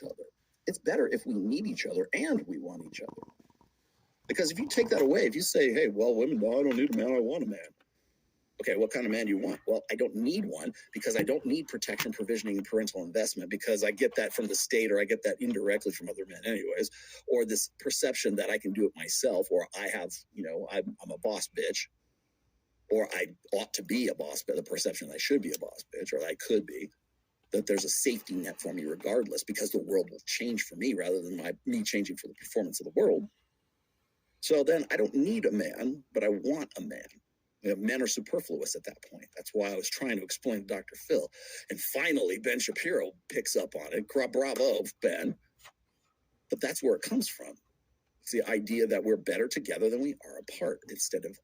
each other. It's better if we need each other and we want each other. Because if you take that away, if you say, hey, well, women, no, I don't need a man, I want a man. Okay, what kind of man do you want? Well, I don't need one because I don't need protection, provisioning, and parental investment because I get that from the state or I get that indirectly from other men anyways, or this perception that I can do it myself, or I have, I'm a boss bitch, or I ought to be a boss, but the perception that I should be a boss bitch, or I could be, that there's a safety net for me regardless because the world will change for me rather than me changing for the performance of the world. So then I don't need a man, but I want a man. Men are superfluous at that point. That's why I was trying to explain to Dr. Phil. And finally, Ben Shapiro picks up on it. Bravo, Ben. But that's where it comes from. It's the idea that we're better together than we are apart instead of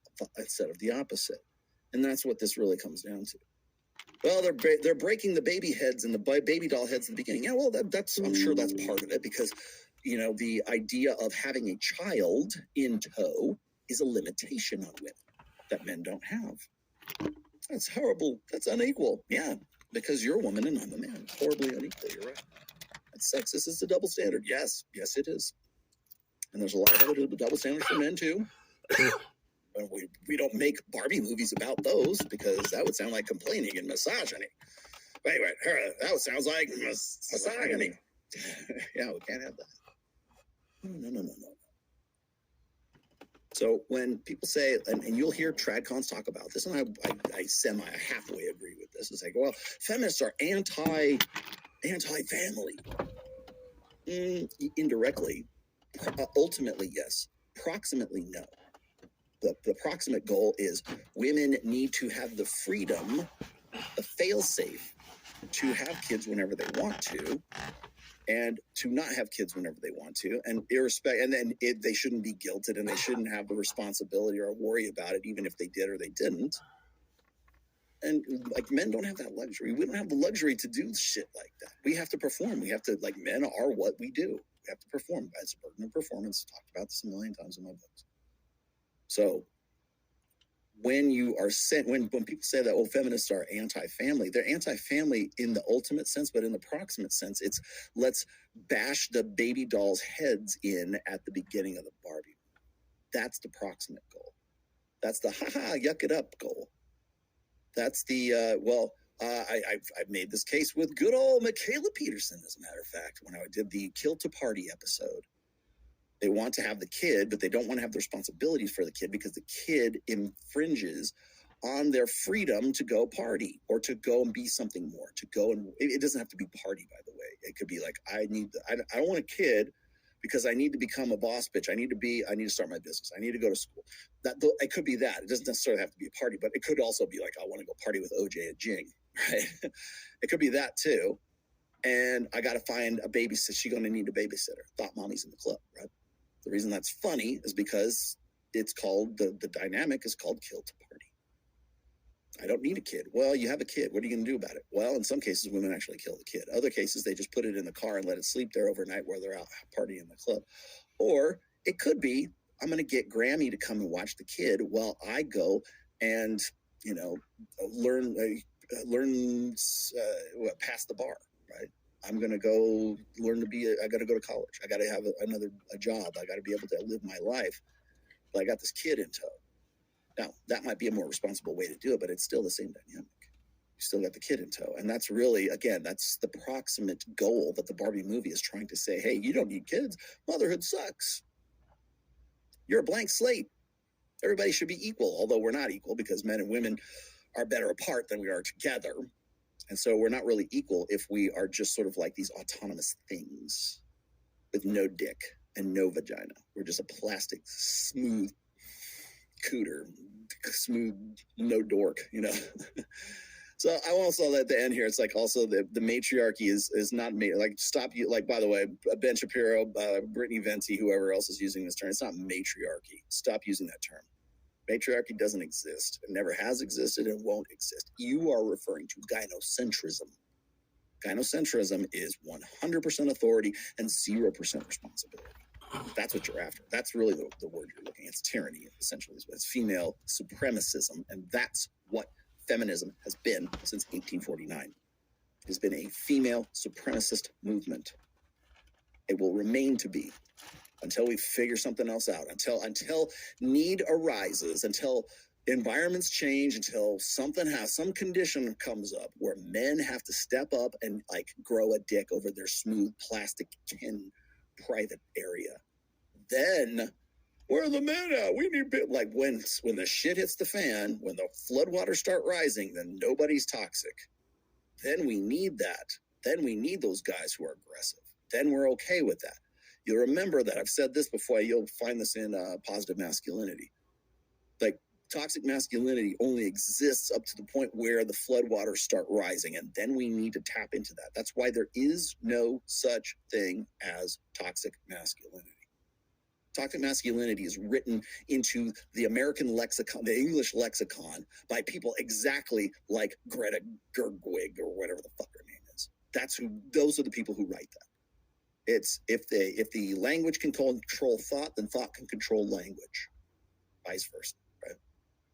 the opposite. And that's what this really comes down to. Well, they're breaking the baby heads and the baby doll heads in the beginning. Yeah, well, that's I'm sure that's part of it because, the idea of having a child in tow is a limitation on women that men don't have. That's horrible. That's unequal. Yeah, because you're a woman and I'm a man. Horribly unequal. You're right. That's sexist. It's a double standard. Yes, it is. And there's a lot of other double standards for men too. We don't make Barbie movies about those because that would sound like complaining and misogyny. Wait, that sounds like misogyny. Yeah, we can't have that. No. So when people say, and you'll hear tradcons talk about this, and I halfway agree with this. It's like, well, feminists are anti-family. Indirectly, ultimately, yes. Proximately, no. The proximate goal is women need to have the freedom, the fail-safe, to have kids whenever they want to, and to not have kids whenever they want to, and they shouldn't be guilted, and they shouldn't have the responsibility or worry about it, even if they did or they didn't. And like men don't have that luxury. We don't have the luxury to do shit like that. We have to perform. We have to men are what we do. We have to perform. It's a burden of performance. Talked about this a million times in my books. So when you are when people say that, feminists are anti-family, they're anti-family in the ultimate sense, but in the proximate sense, it's let's bash the baby dolls' heads in at the beginning of the Barbie. That's the proximate goal. That's the yuck it up goal. That's the I've made this case with good old Michaela Peterson, as a matter of fact, when I did the Kill to Party episode. They want to have the kid, but they don't want to have the responsibilities for the kid because the kid infringes on their freedom to go party or to go and be something more, to go and it doesn't have to be party, by the way. It could be like, I don't want a kid because I need to become a boss bitch. I need to start my business. I need to go to school. It could be that. It doesn't necessarily have to be a party, but it could also be like, I want to go party with OJ and Jing, right? It could be that too. And I got to find a babysitter. She's going to need a babysitter. Thought mommy's in the club, right? The reason that's funny is because it's called, the dynamic is called Kill to Party. I don't need a kid. Well, you have a kid. What are you going to do about it? Well, in some cases, women actually kill the kid. Other cases, they just put it in the car and let it sleep there overnight while they're out partying in the club. Or it could be, I'm going to get Grammy to come and watch the kid while I go and, learn past the bar, right? I'm going to go learn I got to go to college. I got to have a job. I got to be able to live my life. But I got this kid in tow. Now, that might be a more responsible way to do it, but it's still the same dynamic. You still got the kid in tow. And that's really, again, that's the proximate goal that the Barbie movie is trying to say, hey, you don't need kids. Motherhood sucks. You're a blank slate. Everybody should be equal, although we're not equal because men and women are better apart than we are together. And so we're not really equal if we are just sort of like these autonomous things with no dick and no vagina. We're just a plastic, smooth cooter, smooth, no dork, So I also at the end here, it's like also the matriarchy is not like stop you. Like, by the way, Ben Shapiro, Brittany Venti, whoever else is using this term, it's not matriarchy. Stop using that term. Matriarchy doesn't exist. It never has existed and won't exist. You are referring to gynocentrism. Gynocentrism is 100% authority and 0% responsibility. That's what you're after. That's really the word you're looking at. It's tyranny, essentially. It's female supremacism, and that's what feminism has been since 1849. It has been a female supremacist movement. It will remain to be until we figure something else out, until need arises, until environments change, until some condition comes up where men have to step up and like grow a dick over their smooth plastic tin private area. Then where are the men at? We need like when the shit hits the fan, when the floodwaters start rising, then nobody's toxic. Then we need that. Then we need those guys who are aggressive. Then we're okay with that. You'll remember that I've said this before. You'll find this in positive masculinity. Like toxic masculinity only exists up to the point where the floodwaters start rising, and then we need to tap into that. That's why there is no such thing as toxic masculinity. Toxic masculinity is written into the American lexicon, the English lexicon, by people exactly like Greta Gerwig or whatever the fuck her name is. Those are the people who write that. It's if the language can control thought, then thought can control language. Vice versa, right?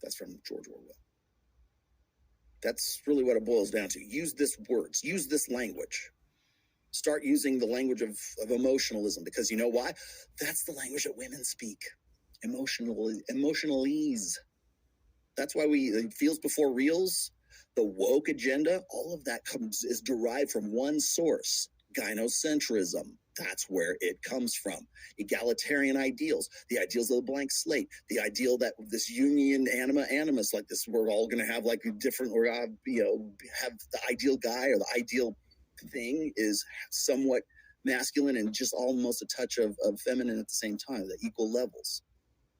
That's from George Orwell. That's really what it boils down to. Use this language. Start using the language of emotionalism, because you know why? That's the language that women speak. Emotionalese. That's why feels before reels, the woke agenda, all of that is derived from one source, gynocentrism. That's where it comes from. Egalitarian ideals, the ideals of the blank slate, the ideal that this union animus, like this, we're all going to have like a different, or have the ideal guy or the ideal thing is somewhat masculine and just almost a touch of feminine at the same time. The equal levels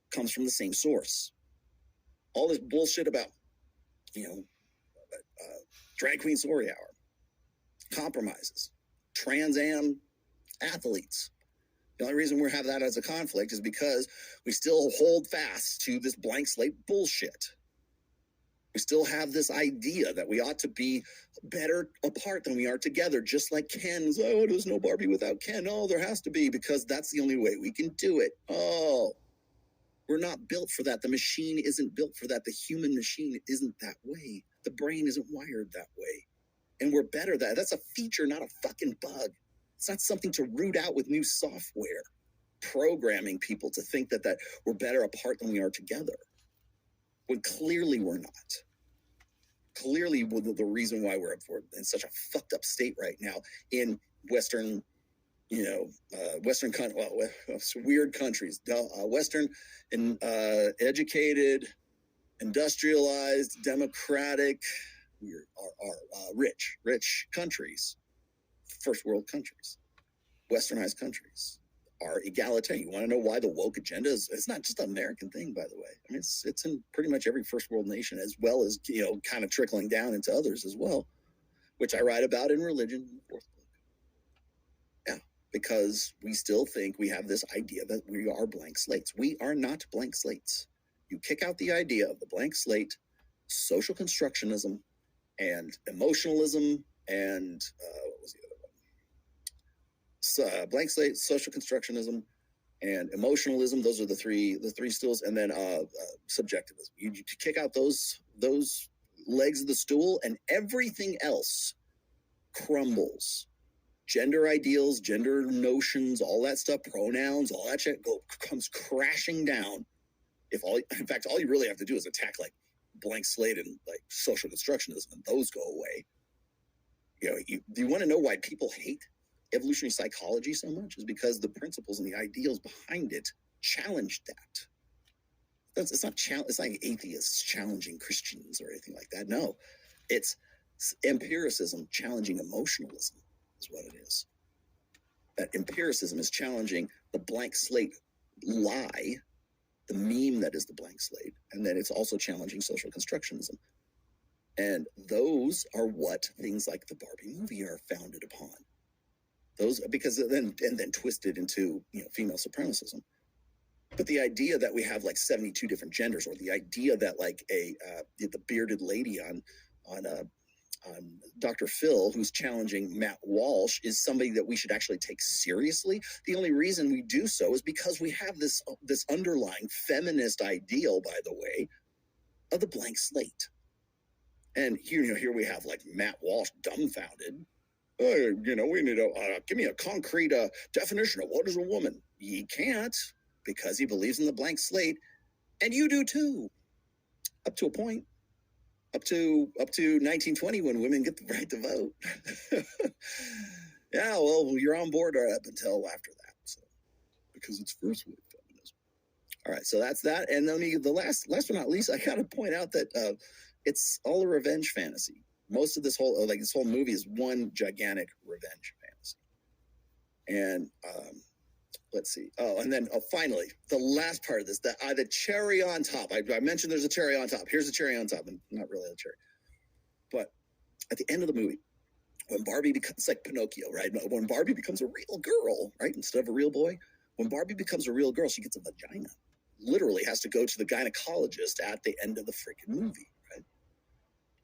comes from the same source. All this bullshit about drag queen story hour, compromises, Trans Am athletes. The only reason we have that as a conflict is because we still hold fast to this blank slate bullshit. We still have this idea that we ought to be better apart than we are together, just like Ken's. Oh, there's no Barbie without Ken. Oh, there has to be, because that's the only way we can do it. Oh, we're not built for that. The machine isn't built for that. The human machine isn't that way. The brain isn't wired that way. And we're better that. That's a feature, not a fucking bug. It's not something to root out with new software, programming people to think that we're better apart than we are together, when clearly we're not. Clearly, the reason why we're in such a fucked up state right now in Western, weird countries, Western and educated, industrialized, democratic, rich countries, first world countries, westernized countries are egalitarian. You want to know why the woke agenda is? It's not just an American thing, by the way. I mean, it's in pretty much every first world nation, as well as kind of trickling down into others as well, which I write about in Religion, in the fourth book. Yeah, because we still think we have this idea that we are blank slates. We are not blank slates. You kick out the idea of the blank slate, social constructionism, and emotionalism, and what was the other one? Blank slate, social constructionism, and emotionalism. Those are the three stools, and then subjectivism. You kick out those legs of the stool, and everything else crumbles. Gender ideals, gender notions, all that stuff, pronouns, all that shit comes crashing down. In fact, all you really have to do is attack like blank slate and like social constructionism, and those go away. You want to know why people hate evolutionary psychology so much? Is because the principles and the ideals behind it challenge that. It's not atheists challenging Christians or anything like that. No, it's empiricism challenging emotionalism is what it is. That empiricism is challenging the blank slate lie, the meme that is the blank slate, and then it's also challenging social constructionism. And those are what things like the Barbie movie are founded upon. Those, because then twisted into female supremacism. But the idea that we have like 72 different genders, or the idea that like the bearded lady on Dr. Phil, who's challenging Matt Walsh, is somebody that we should actually take seriously. The only reason we do so is because we have this underlying feminist ideal, by the way, of the blank slate. And here we have like Matt Walsh dumbfounded we need to give me a concrete definition of what is a woman. He can't, because he believes in the blank slate, and you do too, up to a point. Up to 1920, when women get the right to vote. Yeah, well, you're on board up until after that. So, because it's first wave feminism. All right, so that's that. And then the last but not least, I gotta point out that it's all a revenge fantasy. Most of this whole movie is one gigantic revenge fantasy. And let's see. Oh, and then finally, the last part of this, the cherry on top. I mentioned there's a cherry on top. Here's the cherry on top, and not really a cherry. But at the end of the movie, when Barbie becomes like Pinocchio, right? When Barbie becomes a real girl, right? Instead of a real boy, when Barbie becomes a real girl, she gets a vagina. Literally has to go to the gynecologist at the end of the freaking movie, right?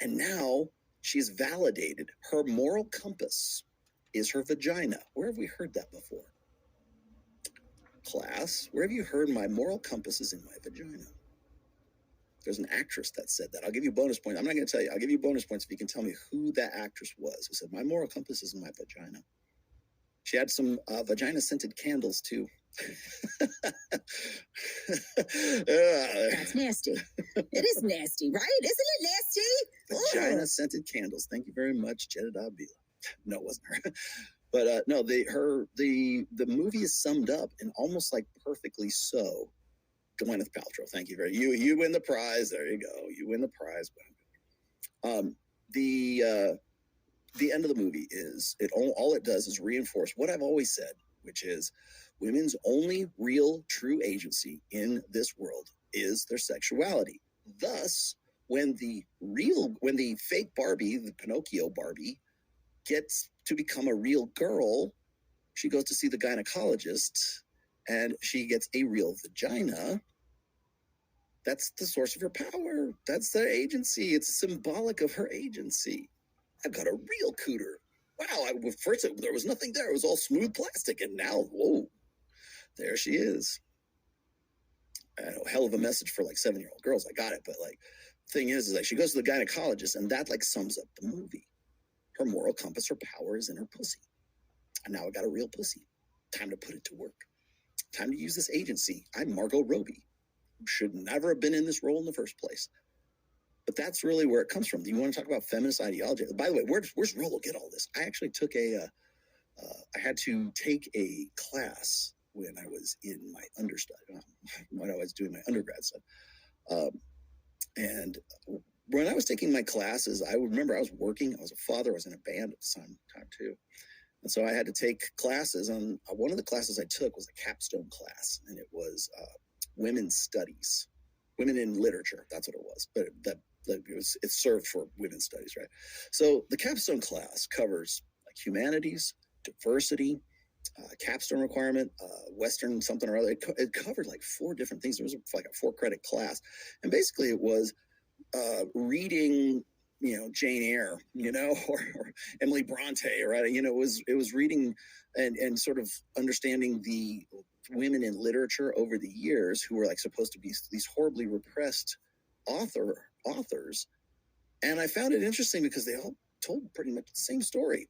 And now she's validated. Her moral compass is her vagina. Where have we heard that before? Class, where have you heard my moral compass is in my vagina? There's an actress that said that. I'll give you bonus points. I'm not going to tell you. I'll give you bonus points if you can tell me who that actress was who said, my moral compass is in my vagina. She had some vagina-scented candles, too. That's nasty. It is nasty, right? Isn't it nasty? Vagina-scented candles. Thank you very much, Jedediah Bila. No, it wasn't her. But no, the movie is summed up in almost like perfectly so. Gwyneth Paltrow, thank you very much. You win the prize. There you go. You win the prize. The end of the movie is all it does is reinforce what I've always said, which is women's only real true agency in this world is their sexuality. Thus, when the fake Barbie, the Pinocchio Barbie, gets to become a real girl, she goes to see the gynecologist and she gets a real vagina. That's the source of her power. That's their agency. It's symbolic of her agency. I've got a real cooter. Wow, first there was nothing there. It was all smooth plastic, and now, whoa, there she is. I know, hell of a message for like 7-year-old girls. I got it, but like, thing is like she goes to the gynecologist, and that like sums up the movie. Her moral compass, her power is in her pussy. And now I got a real pussy. Time to put it to work. Time to use this agency. I'm Margot Robbie. Should never have been in this role in the first place. But that's really where it comes from. Do you want to talk about feminist ideology? By the way, where's Rollo get all this? I actually took I had to take a class when I was in my understudy, when I was doing my undergrad stuff. And when I was taking my classes, I remember I was working. I was a father. I was in a band at the time too. And so I had to take classes. And one of the classes I took was a capstone class. And it was women's studies, women in literature. That's what it was. But it served for women's studies, right? So the capstone class covers like humanities, diversity, capstone requirement, Western something or other. It covered like 4 different things. It was like a 4-credit class. And basically it was reading, Jane Eyre, or Emily Bronte, right? It was reading and sort of understanding the women in literature over the years who were like supposed to be these horribly repressed authors. And I found it interesting because they all told pretty much the same story.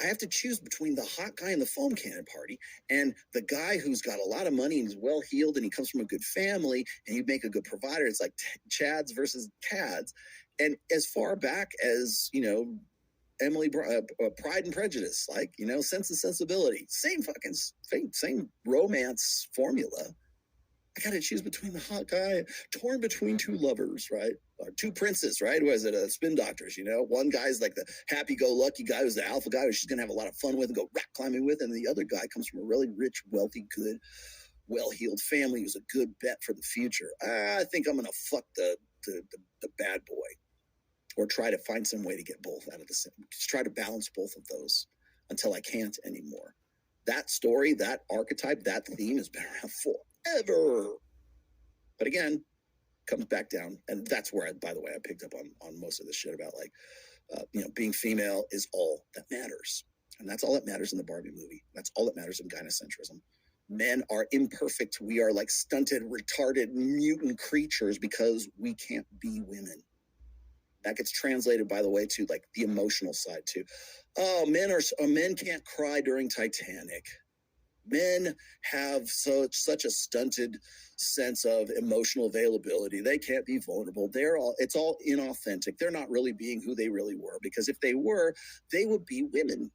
I have to choose between the hot guy in the foam cannon party and the guy who's got a lot of money and is well-heeled and he comes from a good family and you make a good provider. It's like Chads versus Cads. And as far back as, Emily, Pride and Prejudice, like, Sense and Sensibility, same romance formula. I got to choose between the hot guy, torn between 2 lovers, right? Or 2 princes, right? Was it Spin Doctors, One guy's like the happy-go-lucky guy who's the alpha guy who she's going to have a lot of fun with and go rock climbing with. And the other guy comes from a really rich, wealthy, good, well-heeled family who's a good bet for the future. I think I'm going to fuck the bad boy, or try to find some way to get both out of the same. Just try to balance both of those until I can't anymore. That story, that archetype, that theme has been around forever. But again, comes back down. And that's where, by the way, I picked up on most of this shit about like, being female is all that matters. And that's all that matters in the Barbie movie. That's all that matters in gynocentrism. Men are imperfect. We are like stunted, retarded, mutant creatures because we can't be women. That gets translated, by the way, to like the emotional side too. Oh, men can't cry during Titanic. Men have such a stunted sense of emotional availability. They can't be vulnerable. It's all inauthentic. They're not really being who they really were, because if they were, they would be women.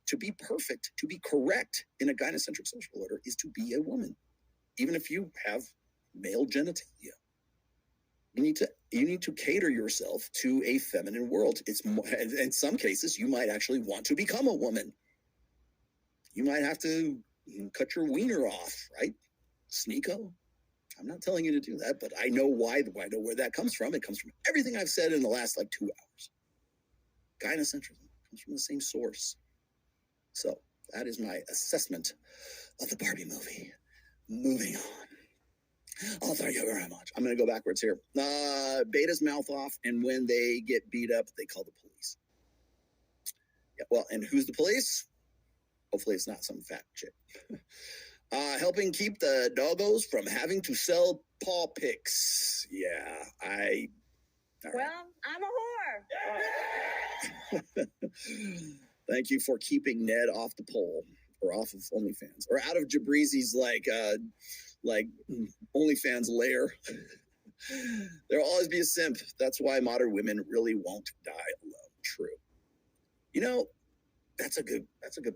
To be perfect, to be correct in a gynocentric social order is to be a woman, even if you have male genitalia. You need to cater yourself to a feminine world. It's more, in some cases, you might actually want to become a woman. You might have to cut your wiener off, right? Sneeko. I'm not telling you to do that, but I know why. I know where that comes from. It comes from everything I've said in the last like 2 hours. Gynocentrism comes from the same source. So that is my assessment of the Barbie movie. Moving on. Oh, thank you very much. I'm going to go backwards here. Beta's mouth off, and when they get beat up, they call the police. Yeah, well, and who's the police? Hopefully it's not some fat chick. Helping keep the doggos from having to sell paw picks. Yeah, Well, I'm a whore. Thank you for keeping Ned off the pole, or off of OnlyFans, or out of Jabrizi's like OnlyFans lair. There'll always be a simp. That's why modern women really won't die alone. True. You know, that's a good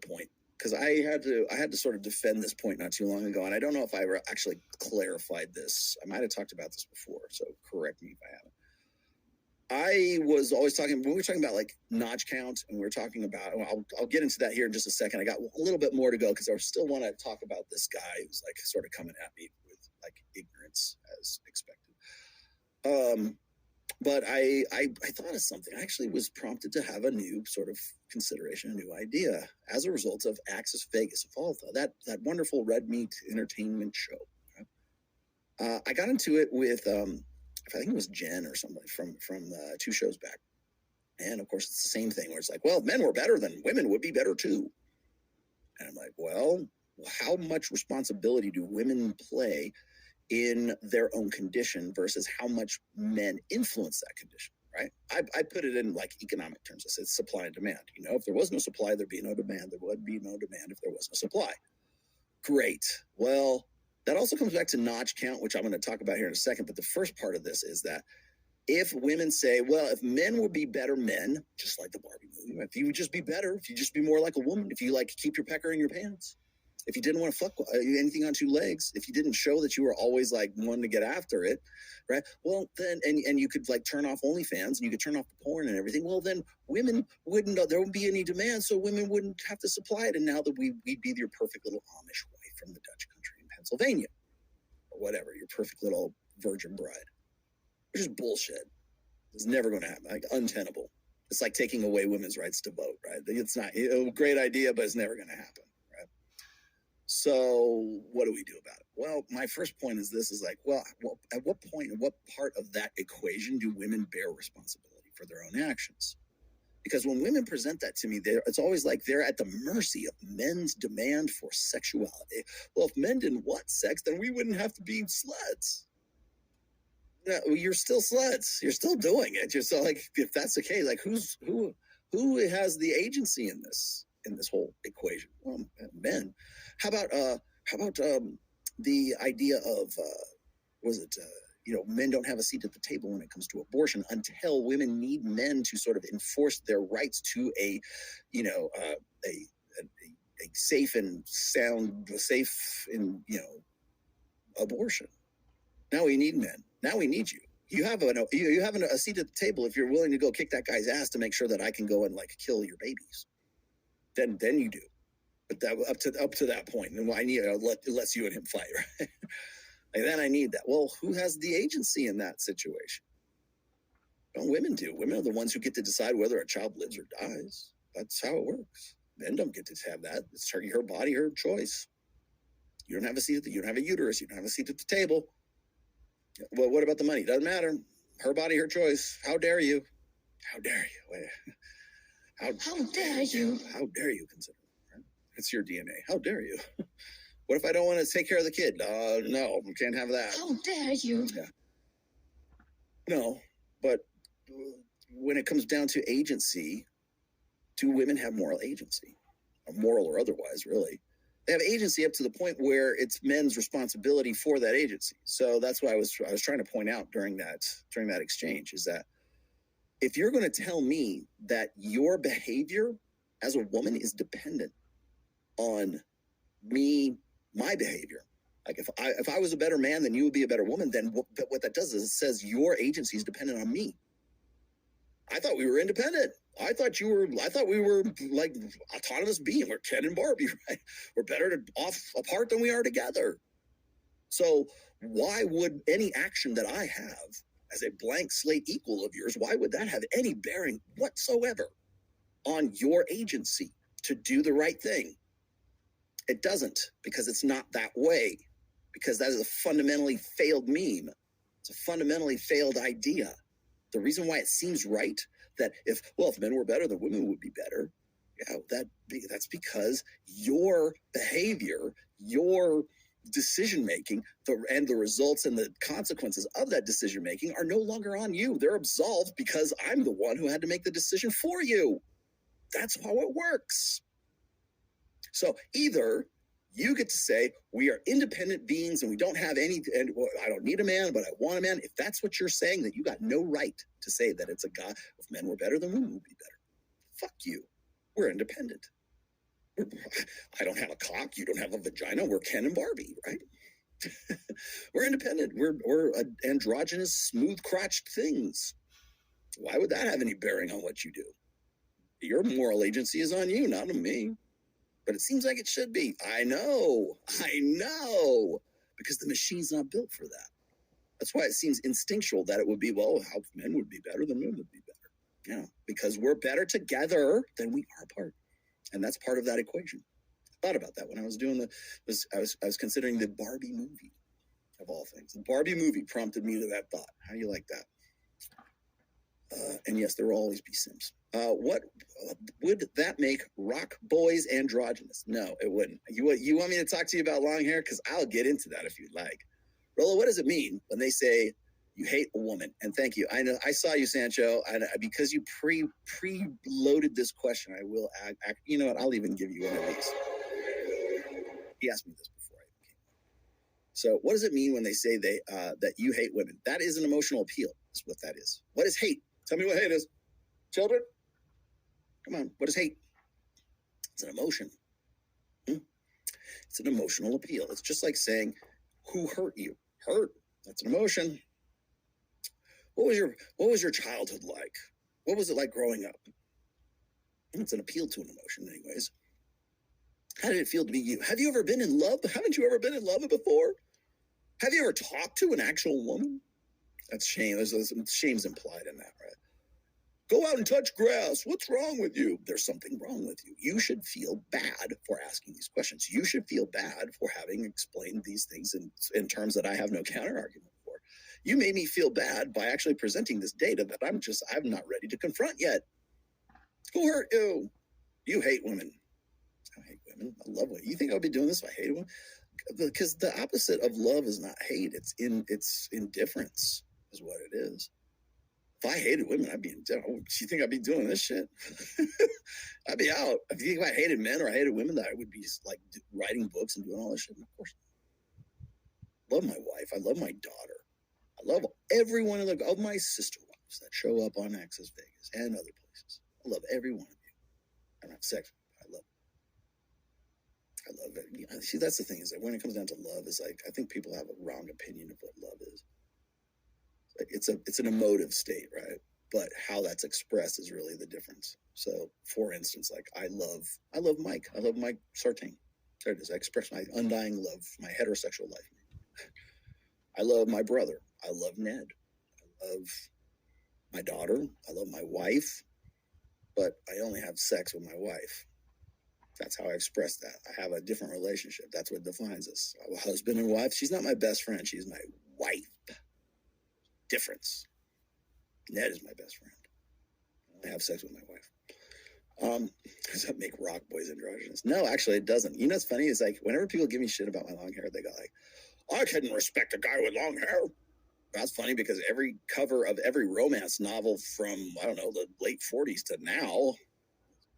point, because I had to sort of defend this point not too long ago, and I don't know if I ever actually clarified this. I might have talked about this before, so correct me if I haven't. I was always talking, when we were talking about like notch count, and we were talking about, I'll get into that here in just a second. I got a little bit more to go, because I still want to talk about this guy who's like sort of coming at me with like ignorance as expected. But I thought of something. I actually was prompted to have a new sort of consideration, a new idea, as a result of Access Vegas Evolved, that wonderful red meat entertainment show. I got into it with I think it was Jen or somebody from 2 shows back. And of course, it's the same thing where it's like, well, if men were better, then women would be better too. And I'm like, well, how much responsibility do women play in their own condition versus how much men influence that condition, right? I put it in like economic terms. I said supply and demand. You know, if there was no supply, there'd be no demand. There would be no demand if there was no supply. Great. Well, that also comes back to notch count, which I'm going to talk about here in a second. But the first part of this is that if women say, well, if men would be better men, just like the Barbie movie, if you would just be better, if you just be more like a woman, if you like keep your pecker in your pants, if you didn't want to fuck anything on 2 legs, if you didn't show that you were always like wanting to get after it, right? Well, then, and you could like turn off OnlyFans, and you could turn off the porn and everything. Well, then women wouldn't, there wouldn't be any demand, so women wouldn't have to supply it. And now that we'd be your perfect little Amish wife from the Dutch country in Pennsylvania, or whatever, your perfect little virgin bride, which is bullshit. It's never going to happen. Like, untenable. It's like taking away women's rights to vote, right? It's not a great idea, but it's never going to happen, right? So what do we do about it? Well, my first point is this: is like, well, at what point, and what part of that equation do women bear responsibility for their own actions? Because when women present that to me, it's always like they're at the mercy of men's demand for sexuality. Well, if men didn't want sex, then we wouldn't have to be sluts. No, you're still sluts. You're still doing it. You're still like, if that's the case, like who has the agency in this whole equation? Well, men. How about the idea of men don't have a seat at the table when it comes to abortion until women need men to sort of enforce their rights to a safe and sound, abortion. Now we need men. Now we need you. You have a seat at the table if you're willing to go kick that guy's ass to make sure that I can go and like kill your babies. Then you do. But that up to that point, and I need lets you and him fight, right? And then I need that. Well, who has the agency in that situation? Well, women do. Women are the ones who get to decide whether a child lives or dies. That's how it works. Men don't get to have that. It's her body, her choice. You don't have a seat you don't have a uterus. You don't have a seat at the table. Well, what about the money? Doesn't matter. Her body, her choice. How dare you? How dare you? How dare you? How dare you consider it? Right? It's your DNA. How dare you? What if I don't want to take care of the kid? No, we can't have that. How dare you? Yeah. No, but when it comes down to agency, do women have moral agency? Or moral or otherwise, really? They have agency up to the point where it's men's responsibility for that agency. So that's what I was trying to point out during that exchange, is that if you're going to tell me that your behavior as a woman is dependent on my behavior, like if I was a better man, then you would be a better woman, then what that does is it says your agency is dependent on me. I thought we were independent. I thought we were like autonomous being. We're Ken and Barbie, right? We're better apart than we are together. So why would any action that I have as a blank slate equal of yours, why would that have any bearing whatsoever on your agency to do the right thing? It doesn't, because it's not that way. Because that is a fundamentally failed meme. It's a fundamentally failed idea. The reason why it seems right that if men were better, then women would be better. Yeah, that's because your behavior, your decision making, and the results and the consequences of that decision making are no longer on you. They're absolved because I'm the one who had to make the decision for you. That's how it works. So either you get to say we are independent beings and we don't have any, and I don't need a man, but I want a man. If that's what you're saying, then you got no right to say that it's a guy. If men were better, then women would be better. Fuck you. We're independent. I don't have a cock. You don't have a vagina. We're Ken and Barbie, right? We're independent. We're androgynous, smooth-crotched things. Why would that have any bearing on what you do? Your moral agency is on you, not on me. But it seems like it should be. I know. Because the machine's not built for that. That's why it seems instinctual that it would be, well, how men would be better than women would be better. Yeah, because we're better together than we are apart. And that's part of that equation. I thought about that when I was doing I was considering the Barbie movie, of all things. The Barbie movie prompted me to that thought. How do you like that? And yes, there will always be Sims. What would that make rock boys androgynous? No, it wouldn't. You want me to talk to you about long hair? Because I'll get into that if you'd like. Rolo, what does it mean when they say you hate a woman? And thank you. I know I saw you, Sancho. And because you pre-loaded this question, I will act. You know what? I'll even give you one of these. He asked me this before I even came. So, what does it mean when they say that you hate women? That is an emotional appeal. Is what that is. What is hate? Tell me what hate is. Children, come on. What is hate? It's an emotion. It's an emotional appeal. It's just like saying, "Who hurt you?" Hurt. That's an emotion. What was your childhood like? What was it like growing up? It's an appeal to an emotion, anyways. How did it feel to be you? Have you ever been in love? Haven't you ever been in love before? Have you ever talked to an actual woman? That's shame. There's some shame's implied in that, right? Go out and touch grass. What's wrong with you? There's something wrong with you. You should feel bad for asking these questions. You should feel bad for having explained these things in terms that I have no counter argument for. You made me feel bad by actually presenting this data that I'm not ready to confront yet. Who hurt you? You hate women. I hate women. I love women. You think I'll be doing this if I hate women? Because the opposite of love is not hate. It's indifference is what it is. If I hated women, I'd be indifferent. You think I'd be doing this shit? I'd be out. If you think if I hated men or I hated women, that I would be like writing books and doing all this shit. Of course. I love my wife. I love my daughter. I love every one of my sister wives that show up on Access Vegas and other places. I love every one of you. I don't have sex with you. I love it. See, that's the thing is that when it comes down to love, is like I think people have a wrong opinion of what love is. It's an emotive state, right? But how that's expressed is really the difference. So, for instance, like I love Mike. I love Mike Sartain. There it is. I express my undying love, my heterosexual life. I love my brother. I love Ned. I love my daughter. I love my wife. But I only have sex with my wife. That's how I express that. I have a different relationship. That's what defines us. I'm a husband and wife. She's not my best friend. She's my wife. Difference. Ned is my best friend. I have sex with my wife. Does that make rock boys androgynous? No, actually it doesn't. You know what's funny is like whenever people give me shit about my long hair, they go like, I couldn't respect a guy with long hair. that's funny because every cover of every romance novel from, I don't know, the late 40s to now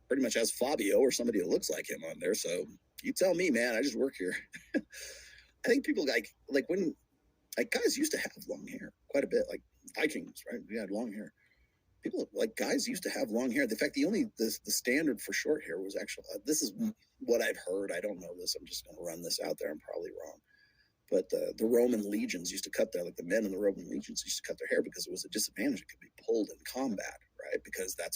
pretty much has Fabio or somebody that looks like him on there. So you tell me, man, I just work here. I think people like when like guys used to have long hair quite a bit, like Vikings, right? We had long hair. People like guys used to have long hair. In fact, the standard for short hair was actually this is what I've heard. I don't know this. I'm just going to run this out there. I'm probably wrong. But the Roman legions used to cut their, like the men in the Roman legions used to cut their hair because it was a disadvantage. It could be pulled in combat, right? Because that's